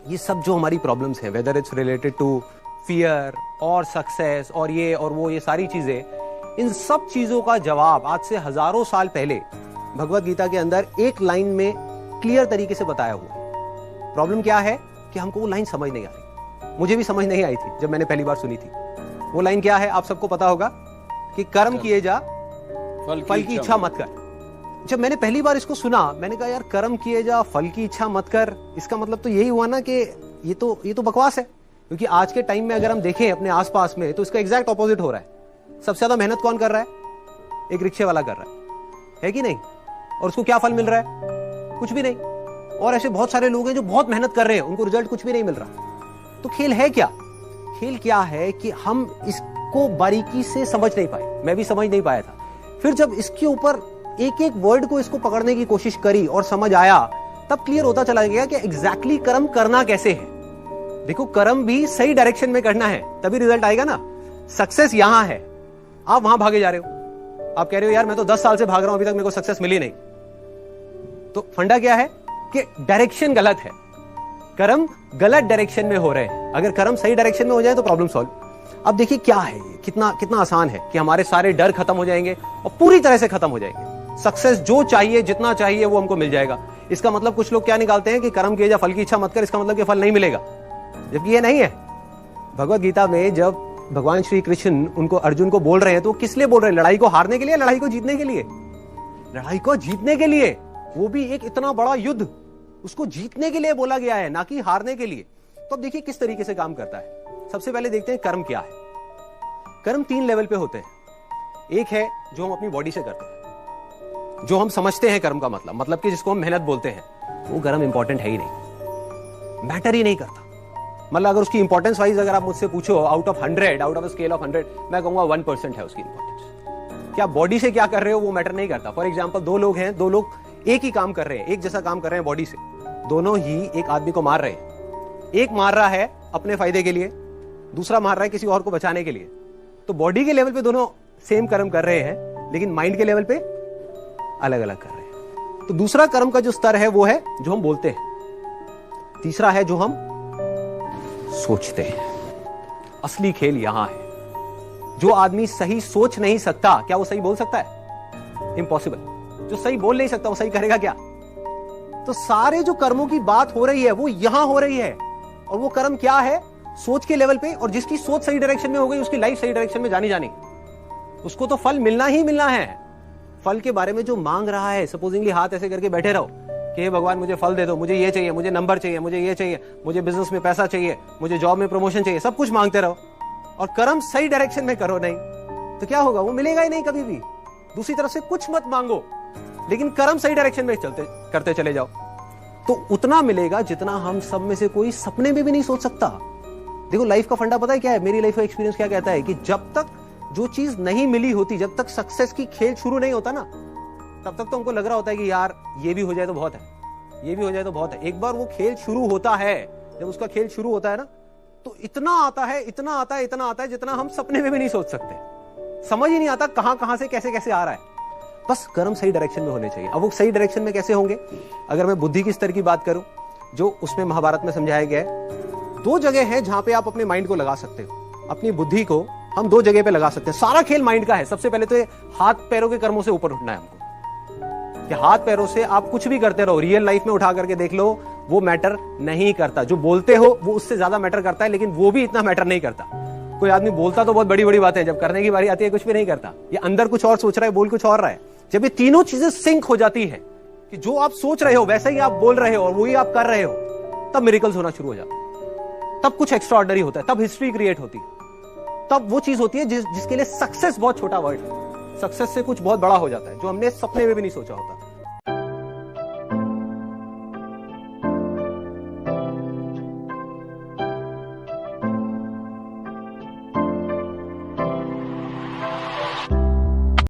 ये सब जो हमारी प्रॉब्लम्स हैं, whether it's related to fear और सक्सेस और ये और वो, ये सारी चीजें, इन सब चीजों का जवाब आज से हजारों साल पहले भगवत गीता के अंदर एक लाइन में क्लियर तरीके से बताया हुआ। प्रॉब्लम क्या है कि हमको वो लाइन समझ नहीं आ रही। मुझे भी समझ नहीं आई थी जब मैंने पहली बार सुनी थी। वो लाइन क्या है आप सबको पता होगा कि कर्म किए जा, फल की इच्छा मत कर। जब मैंने पहली बार इसको सुना, मैंने कहा यार कर्म किए जा, फल की इच्छा मत कर, इसका मतलब तो यही हुआ ना कि ये तो बकवास है। क्योंकि आज के टाइम में अगर हम देखें अपने आसपास में तो इसका एग्जैक्ट ऑपोजिट हो रहा है। सबसे ज्यादा मेहनत कौन कर रहा है? एक रिक्शे वाला कर रहा है कि नहीं? और उसको क्या फल मिल रहा है? कुछ भी नहीं। और ऐसे बहुत सारे लोग हैं जो बहुत मेहनत कर रहे हैं, उनको रिजल्ट कुछ भी नहीं मिल रहा। तो खेल है क्या? खेल क्या है कि हम इसको बारीकी से समझ नहीं पाए। मैं भी समझ नहीं पाया था। फिर जब इसके ऊपर एक एक वर्ड को इसको पकड़ने की कोशिश करी और समझ आया, तब क्लियर होता चला गया कि एग्जैक्टली कर्म करना कैसे है। देखो, कर्म भी सही डायरेक्शन में करना है, तभी रिजल्ट आएगा ना। सक्सेस यहां है, आप वहां भागे जा रहे हो। आप कह रहे हो यार मैं तो 10 साल से भाग रहा हूं, अभी तक मेरे को सक्सेस मिली नहीं। तो फंडा क्या है कि डायरेक्शन गलत है। कर्म गलत डायरेक्शन में हो रहे हैं। अगर कर्म सही डायरेक्शन में हो जाए तो प्रॉब्लम सॉल्व। अब देखिए क्या है ये, कितना आसान है कि हमारे सारे डर खत्म हो जाएंगे और पूरी तरह से खत्म हो जाएंगे। सक्सेस जो चाहिए, जितना चाहिए वो हमको मिल जाएगा। इसका मतलब कुछ लोग क्या निकालते हैं कि कर्म किए जा, फल की इच्छा मत कर, इसका मतलब कि फल नहीं मिलेगा, जबकि ये नहीं है। भगवत गीता में जब भगवान श्री कृष्ण उनको अर्जुन को बोल रहे हैं तो किस लिए बोल रहे हैं? लड़ाई को हारने के लिए, लड़ाई को जीतने के लिए? लड़ाई को जीतने के लिए। वो भी एक इतना बड़ा युद्ध, उसको जीतने के लिए बोला गया है, ना कि हारने के लिए। तो अब देखिए किस तरीके से काम करता है। सबसे पहले देखते हैं कर्म क्या है। कर्म 3 लेवल पे होते हैं। एक है जो हम अपनी बॉडी से करते हैं, जो हम समझते हैं कर्म का मतलब कि जिसको हम मेहनत बोलते हैं। वो कर्म इंपॉर्टेंट है ही नहीं, मैटर ही नहीं करता। मतलब अगर उसकी इंपॉर्टेंस वाइज अगर आप मुझसे पूछो out of 100, out of scale of 100, मैं कहूंगा 1% है उसकी इंपॉर्टेंस। क्या बॉडी से क्या कर रहे हो वो मैटर नहीं करता। फॉर एग्जाम्पल, 2 लोग हैं, 2 लोग एक ही काम कर रहे हैं, एक जैसा काम कर रहे हैं बॉडी से, दोनों ही एक आदमी को मार रहे हैं। एक मार रहा है अपने फायदे के लिए, दूसरा मार रहा है किसी और को बचाने के लिए। तो बॉडी के लेवल पे दोनों सेम कर्म कर रहे हैं, लेकिन माइंड के लेवल पे अलग अलग कर रहे हैं। तो दूसरा कर्म का जो स्तर है वो है जो हम बोलते हैं। तीसरा है जो हम सोचते हैं। असली खेल यहां है। जो आदमी सही सोच नहीं सकता, क्या वो सही बोल सकता है? इम्पॉसिबल। जो सही बोल नहीं सकता वो सही करेगा क्या? तो सारे जो कर्मों की बात हो रही है वो यहां हो रही है। और वो कर्म क्या है? सोच के लेवल पे। और जिसकी सोच सही डायरेक्शन में हो गई, उसकी लाइफ सही डायरेक्शन में जानी, उसको तो फल मिलना ही मिलना है। फल के बारे में जो मांग रहा है, सपोजिंगली हाथ ऐसे करके बैठे रहो कि हे भगवान मुझे फल दे दो, मुझे ये चाहिए, मुझे नंबर चाहिए, मुझे ये चाहिए, मुझे बिजनेस में पैसा चाहिए, मुझे जॉब में प्रमोशन चाहिए, सब कुछ मांगते रहो और कर्म सही डायरेक्शन में करो नहीं, तो क्या होगा? वो मिलेगा ही नहीं कभी भी। दूसरी तरफ से कुछ मत मांगो, लेकिन कर्म सही डायरेक्शन में करते चले जाओ, तो उतना मिलेगा जितना हम सब में से कोई सपने में भी नहीं सोच सकता। देखो, लाइफ का फंडा पता है क्या है? मेरी लाइफ का एक्सपीरियंस क्या कहता है कि जब तक जो चीज नहीं मिली होती, जब तक सक्सेस की खेल शुरू नहीं होता ना, तब तक तो हमको लग रहा होता है कि यार ये भी हो जाए तो बहुत है, ये भी हो जाए तो बहुत है। एक बार वो खेल शुरू होता है, जब उसका खेल शुरू होता है ना, तो इतना आता है, इतना आता है, इतना आता है जितना हम सपने में भी नहीं सोच सकते। समझ ही नहीं आता कहां से कैसे कैसे आ रहा है। बस कर्म सही डायरेक्शन में होने चाहिए। अब वो सही डायरेक्शन में कैसे होंगे? अगर मैं बुद्धि की स्तर की बात करूं, जो उसमें महाभारत में समझाया गया है, 2 जगह है जहां पे आप अपने माइंड को लगा सकते हो। अपनी बुद्धि को हम 2 जगह पे लगा सकते हैं। सारा खेल माइंड का है। सबसे पहले तो हाथ पैरों के कर्मों से ऊपर उठना है हमको, कि हाथ पैरों से आप कुछ भी करते रहो, रियल लाइफ में उठा करके देख लो, वो मैटर नहीं करता। जो बोलते हो वो उससे ज्यादा मैटर करता है, लेकिन वो भी इतना मैटर नहीं करता। कोई आदमी बोलता तो बहुत बड़ी बड़ी बातें, जब करने की बारी आती है कुछ भी नहीं करता। ये अंदर कुछ और सोच रहा है, बोल कुछ और रहा है। जब ये तीनों चीजें सिंक हो जाती है कि जो आप सोच रहे हो वैसा ही आप बोल रहे हो और वही आप कर रहे हो, तब मिरेकल्स होना शुरू हो जाता है। तब कुछ एक्स्ट्राऑर्डिनरी होता है, तब हिस्ट्री क्रिएट होती है, तब वो चीज होती है जिसके लिए सक्सेस बहुत छोटा वर्ड है। सक्सेस से कुछ बहुत बड़ा हो जाता है जो हमने सपने में भी नहीं सोचा होता।